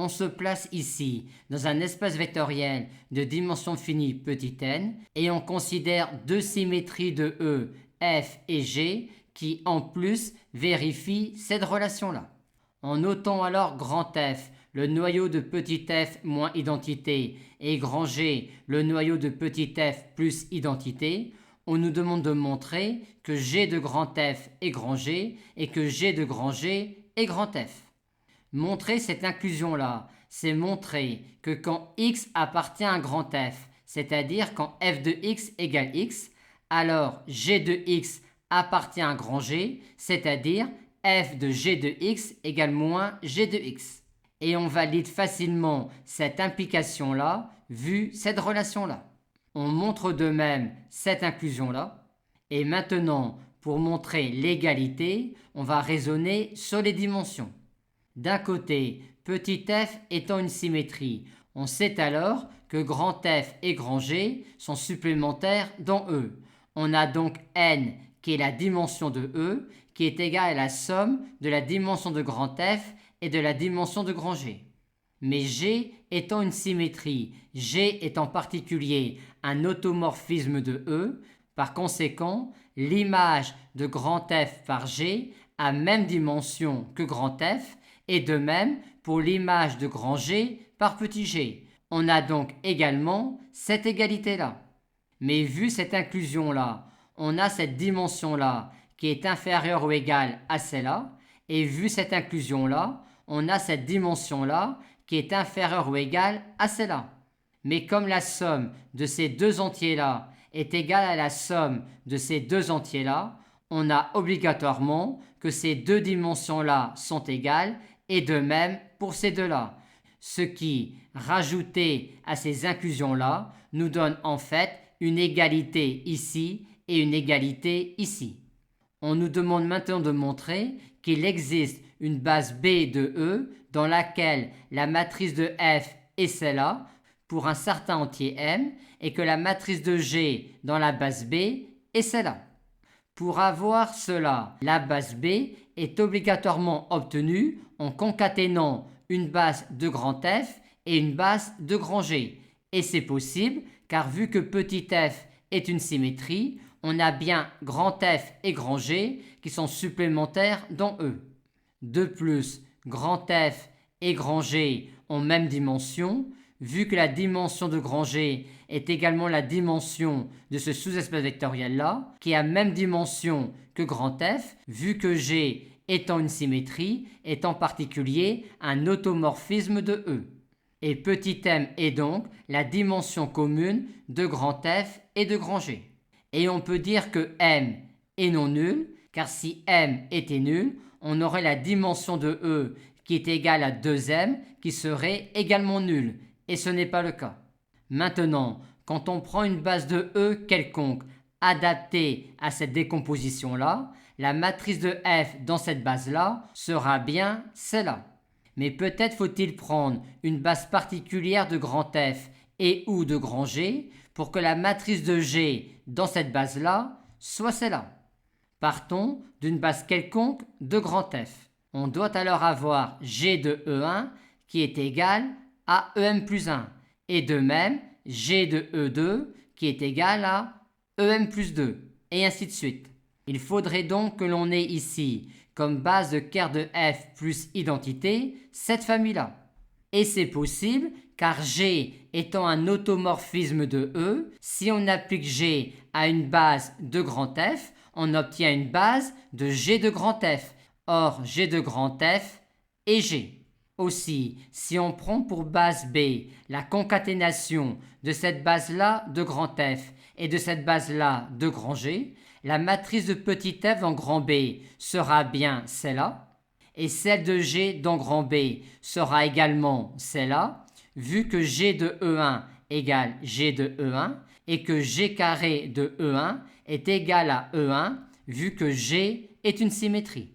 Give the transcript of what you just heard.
On se place ici dans un espace vectoriel de dimension finie petit n et on considère deux symétries de E, F et G qui en plus vérifient cette relation-là. En notant alors grand F, le noyau de petit f moins identité, et grand G, le noyau de petit f plus identité, on nous demande de montrer que G de grand F est grand G et que G de grand G est grand F. Montrer cette inclusion-là, c'est montrer que quand x appartient à grand F, c'est-à-dire quand f de x égale x, alors G de x appartient à grand G, c'est-à-dire f de g de x égale moins g de x. Et on valide facilement cette implication-là vu cette relation-là. On montre de même cette inclusion-là. Et maintenant, pour montrer l'égalité, on va raisonner sur les dimensions. D'un côté, petit f étant une symétrie, on sait alors que grand F et grand G sont supplémentaires dans E. On a donc n qui est la dimension de E qui est égale à la somme de la dimension de grand F et de la dimension de grand G. Mais G étant une symétrie, G est en particulier un automorphisme de E, par conséquent, l'image de grand F par G a même dimension que grand F, et de même pour l'image de grand G par petit g. On a donc également cette égalité-là. Mais vu cette inclusion-là, on a cette dimension-là qui est inférieure ou égale à celle-là, et vu cette inclusion-là, on a cette dimension-là qui est inférieure ou égale à celle-là. Mais comme la somme de ces deux entiers-là est égale à la somme de ces deux entiers-là, on a obligatoirement que ces deux dimensions-là sont égales, et de même pour ces deux-là. Ce qui, rajouté à ces inclusions-là, nous donne en fait une égalité ici et une égalité ici. On nous demande maintenant de montrer qu'il existe une base B de E dans laquelle la matrice de F est celle-là pour un certain entier M et que la matrice de G dans la base B est celle-là. Pour avoir cela, la base B est obligatoirement obtenue en concaténant une base de grand F et une base de grand G. Et c'est possible car vu que petit f est une symétrie, on a bien grand F et grand G qui sont supplémentaires dans E. De plus, grand F et grand G ont même dimension, vu que la dimension de grand G est également la dimension de ce sous-espace vectoriel-là, qui a même dimension que grand F, vu que G étant une symétrie, est en particulier un automorphisme de E. Et petit m est donc la dimension commune de grand F et de grand G. Et on peut dire que m est non nul, car si m était nul, on aurait la dimension de E qui est égale à 2m qui serait également nulle, et ce n'est pas le cas. Maintenant, quand on prend une base de E quelconque adaptée à cette décomposition-là, la matrice de F dans cette base-là sera bien celle-là. Mais peut-être faut-il prendre une base particulière de grand F et ou de grand G pour que la matrice de G dans cette base-là soit celle-là. Partons d'une base quelconque de grand F. On doit alors avoir G de E1 qui est égal à EM plus 1 et de même G de E2 qui est égal à EM plus 2 et ainsi de suite. Il faudrait donc que l'on ait ici comme base de Ker de F plus identité cette famille-là. Et c'est possible car G étant un automorphisme de E, si on applique G à une base de grand F, on obtient une base de G de grand F. Or, G de grand F est G. Aussi, si on prend pour base B la concaténation de cette base-là de grand F et de cette base-là de grand G, la matrice de petit f dans grand B sera bien celle-là, et celle de G dans grand B sera également celle-là, vu que G de E1 égale G de E1, et que G carré de E1 est égal à E1, vu que G est une symétrie.